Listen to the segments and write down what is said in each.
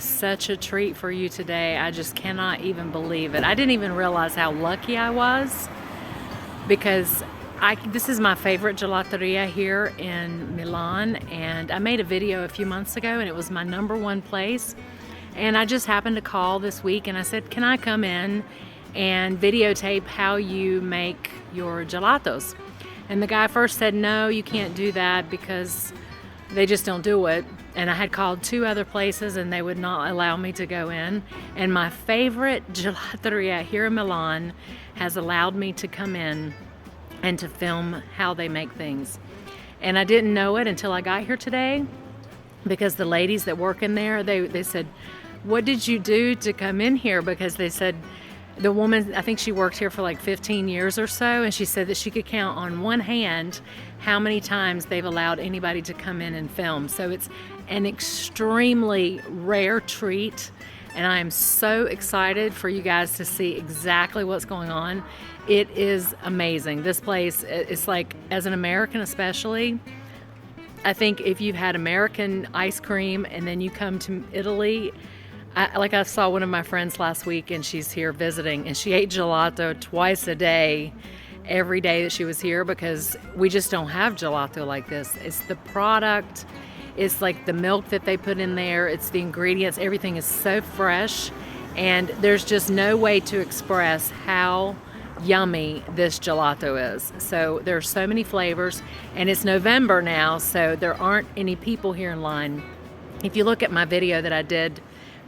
such a treat for you today. I just cannot even believe it. I didn't even realize how lucky I was because this is my favorite gelateria here in Milan, and I made a video a few months ago and it was my #1 place. And I just happened to call this week and I said, can I come in and videotape how you make your gelatos? And the guy first said, no, you can't do that because they just don't do it. And I had called 2 other places and they would not allow me to go in. And my favorite gelateria here in Milan has allowed me to come in and to film how they make things. And I didn't know it until I got here today, because the ladies that work in there, they said, what did you do to come in here? Because they said, the woman, I think she worked here for like 15 years or so, and she said that she could count on one hand how many times they've allowed anybody to come in and film. So it's an extremely rare treat, and I am so excited for you guys to see exactly what's going on. It is amazing. This place, it's like, as an American especially, I think if you've had American ice cream and then you come to Italy, I saw one of my friends last week and she's here visiting, and she ate gelato twice a day, every day that she was here, because we just don't have gelato like this. It's the product, it's like the milk that they put in there, it's the ingredients, everything is so fresh, and there's just no way to express how yummy this gelato is. So there's so many flavors, and it's November now, so there aren't any people here in line. If you look at my video that I did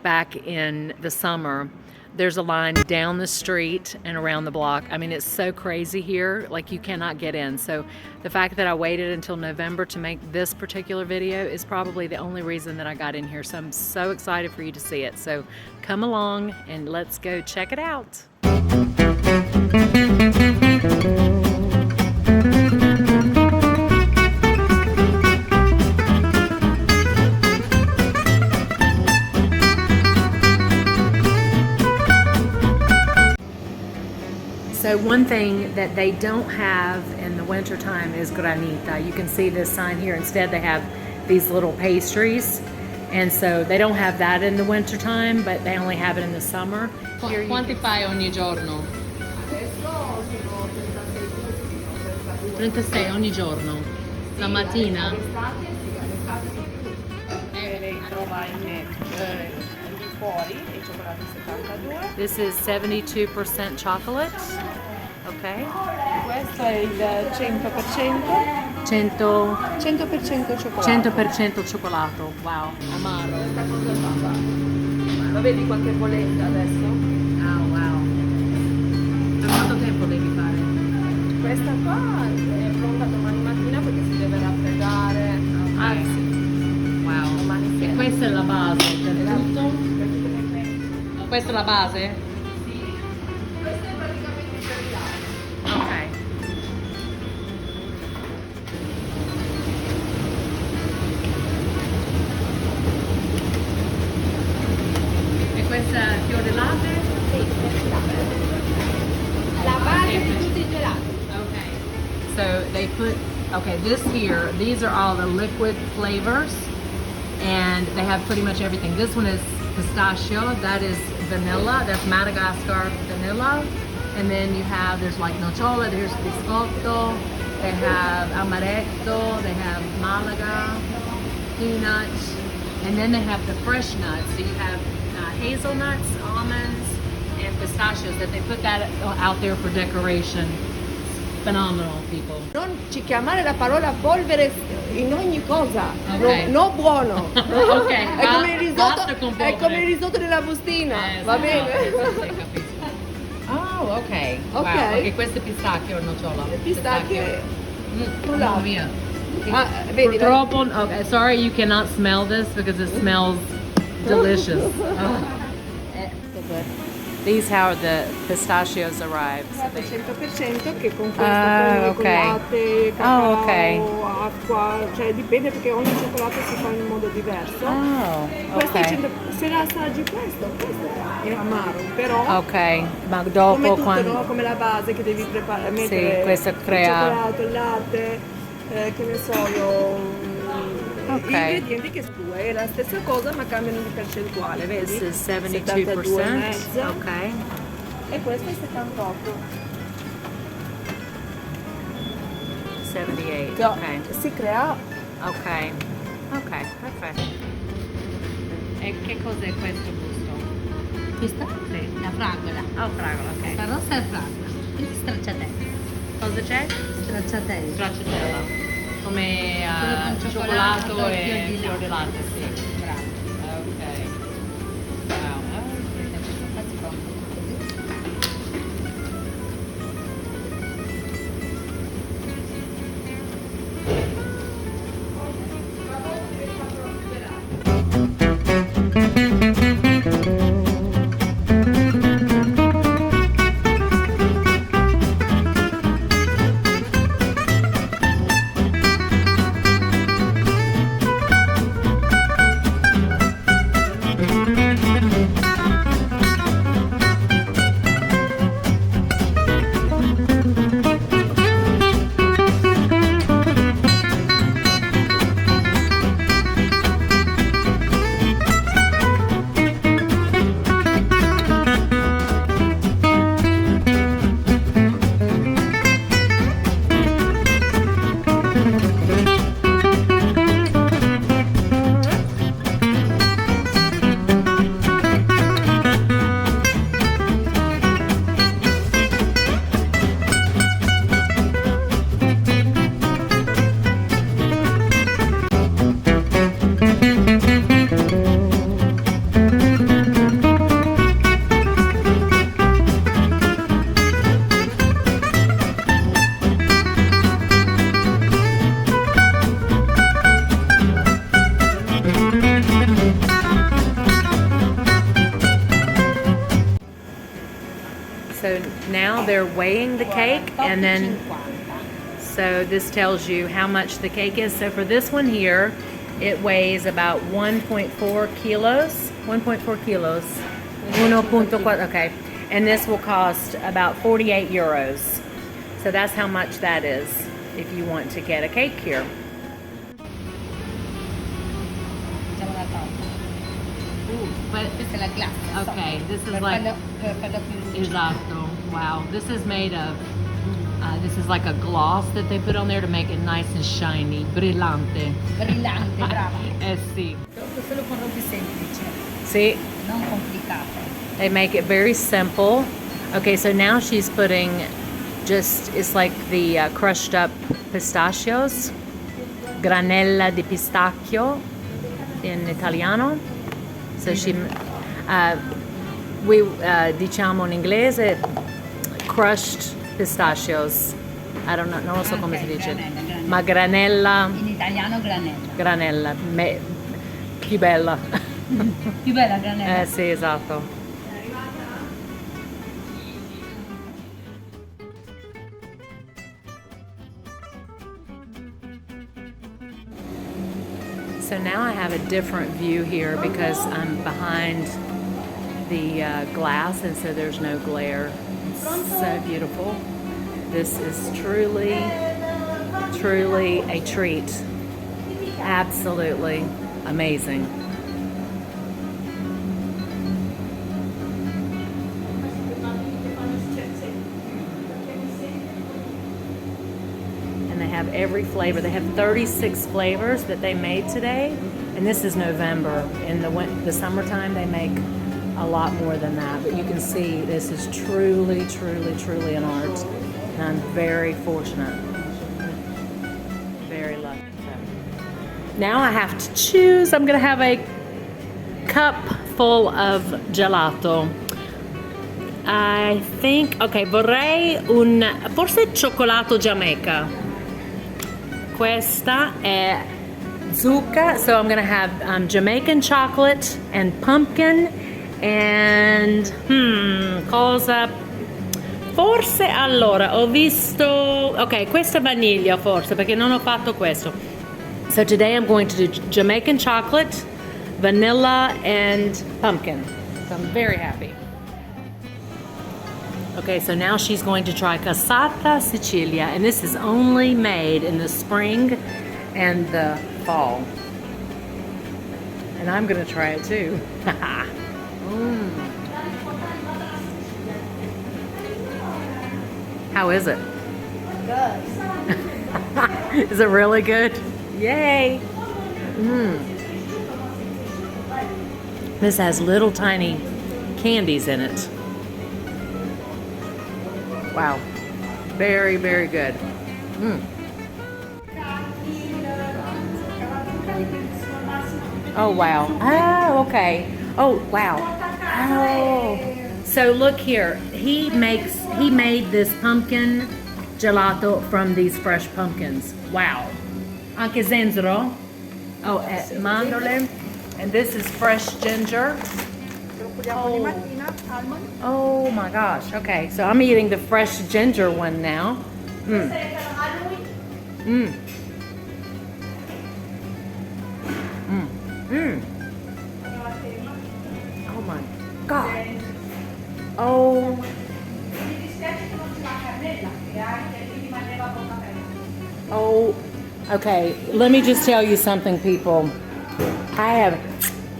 back in the summer, there's a line down the street and around the block. I mean, it's so crazy here, like you cannot get in. So the fact that I waited until November to make this particular video is probably the only reason that I got in here. So I'm so excited for you to see it. So come along and let's go check it out. So one thing that they don't have in the wintertime is granita. You can see this sign here. Instead, they have these little pastries. And so they don't have that in the wintertime, but they only have it in the summer. Quanti fai ogni giorno? 36 ogni giorno. La mattina? This is 72% chocolate. Okay. Questo è il 100%. 100% cioccolato. 100% cioccolato. Wow. Amaro. Questa cosa qua. Lo vedi qualche bolletta adesso? Oh, wow. Per quanto tempo devi fare? Questa qua è pronta domani mattina perché si deve raffreddare. Okay. Anzi, Wow. domani E sera. questa è la base per tutto? Questa è la base? Sì. Questo è praticamente il gelato. Ok. E questa è fior di latte? Sì, la base di tutti i gelati. Okay. So they put, okay, this here, these are all the liquid flavors, and they have pretty much everything. This one is pistachio, that is vanilla, that's Madagascar vanilla. And then you have, there's like nocciola, there's biscotto, they have amaretto, they have Malaga, peanuts, and then they have the fresh nuts. So you have hazelnuts, almonds, and pistachios that they put that out there for decoration. Phenomenal, people. Non ci chiamare la parola polvere in ogni cosa, Ok. no buono. Ok, È come il basta risotto, con è come polvere. il risotto della bustina, va Sì, bene? sì, capisco. Oh, ok. Wow. Ok. Ok, questo è pistacchio o nocciola? Pistacchio è Mamma frullato. mia. Ah, vedi, Purtroppo, okay, sorry you cannot smell this because it smells delicious. These how the pistachios arrive. So al they, 100% che con questo Ah, con ok. latte, cacao, ok. acqua, cioè dipende perché ogni cioccolato si fa in modo diverso. oh, Questo è ok. 100, se la assaggi questo è amaro, però Ok, ma come dopo tutto, quando... no? Come la base che devi preparare, mettere questo crea- il cioccolato, il latte, che ne so io, Ok. Gli ingredienti che tu è la stessa cosa ma cambiano di percentuale, vedi? This is 72%. 72,5. Okay. E questo è 78. 78. Cioè, Okay. si crea Ok. Ok, perfetto. E che cos'è questo gusto? Questa? Sì. La fragola. Oh, fragola, La ok. rossa è fragola. Questa è stracciatella. Cosa c'è? Stracciatella. Stracciatella. Come Quello con cioccolato cioccolato e e fior di latte, sì. Bravo. Ok. Wow. Faccio comodo. So now they're weighing the cake, and then 50. so this tells you how much the cake is. So for this one here, it weighs about 1.4 kilos. 1.4 kilos. 1.4, okay. And this will cost about 48 euros. So that's how much that is if you want to get a cake here. Facciamo la torta. But Questa è la glassa. okay, this is Per like farlo più luccido. esatto. Wow, this is made of. This is like a gloss that they put on there to make it nice and shiny, brillante. Brillante, brava. Sì. Questo lo fanno più semplice, See, non complicato. they make it very simple. Okay, so now she's putting it's like the crushed up pistachios, granella di pistacchio in Italiano. So we diciamo in inglese crushed pistachios. I don't know, non lo so come si dice. Granella. Ma granella, In italiano granella. granella, più bella. Più bella granella. Sì, esatto. So now I have a different view here because I'm behind the glass, and so there's no glare. It's so beautiful. This is truly, truly a treat. Absolutely amazing. And they have every flavor. They have 36 flavors that they made today, and this is November. In the summertime, they make a lot more than that. But you can see this is truly, truly, truly an art, and I'm very fortunate, very lucky. Now I have to choose. I'm gonna have a cup full of gelato. I think, okay, vorrei forse cioccolato Giamaica. Questa è zucca, so I'm gonna have Jamaican chocolate and pumpkin and cosa? Forse allora ho visto, ok, questa vaniglia forse perché non ho fatto questo. So today I'm going to do Jamaican chocolate, vanilla and pumpkin. So I'm very happy. Okay, so now she's going to try cassata Sicilia, and this is only made in the spring and the fall. And I'm gonna try it too. How is it? Good. Is it really good? Yay! This has little tiny candies in it. Wow. Very, very good. Oh, wow. Oh, okay. Oh, wow. Oh. So look here. He made this pumpkin gelato from these fresh pumpkins. Wow. Anche zenzero. Oh, mandorle. And this is fresh ginger. Oh my gosh. Okay, so I'm eating the fresh ginger one now. Oh my God. Oh. Oh. Okay, let me just tell you something, people. I have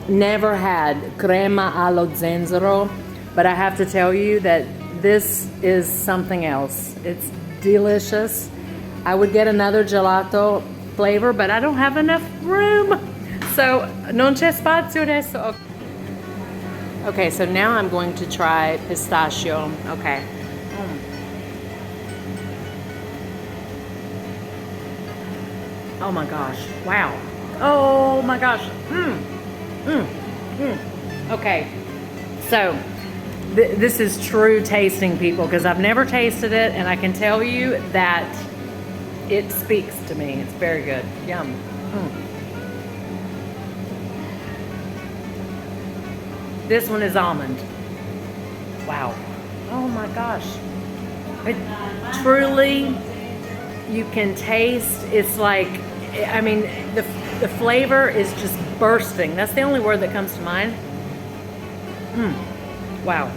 never had crema allo zenzero, but I have to tell you that this is something else. It's delicious. I would get another gelato flavor, but I don't have enough room. So, non c'è spazio adesso. Okay, so now I'm going to try pistachio. Okay. Oh my gosh. Wow. Oh my gosh. Okay. So, this is true tasting, people, because I've never tasted it, and I can tell you that it speaks to me. It's very good. Yum. This one is almond. Wow. Oh my gosh. It truly, you can taste, it's like, I mean, the flavor is just bursting. That's the only word that comes to mind. Wow.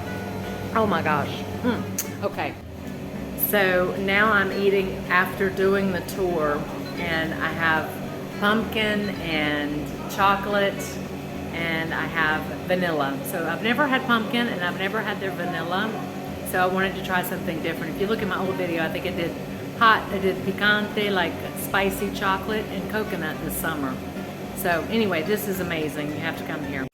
Oh my gosh. Okay. So now I'm eating after doing the tour, and I have pumpkin and chocolate, and I have vanilla. So I've never had pumpkin, and I've never had their vanilla. So I wanted to try something different. If you look at my old video, I think it did hot, I did picante, like spicy chocolate and coconut this summer. So anyway, this is amazing. You have to come here.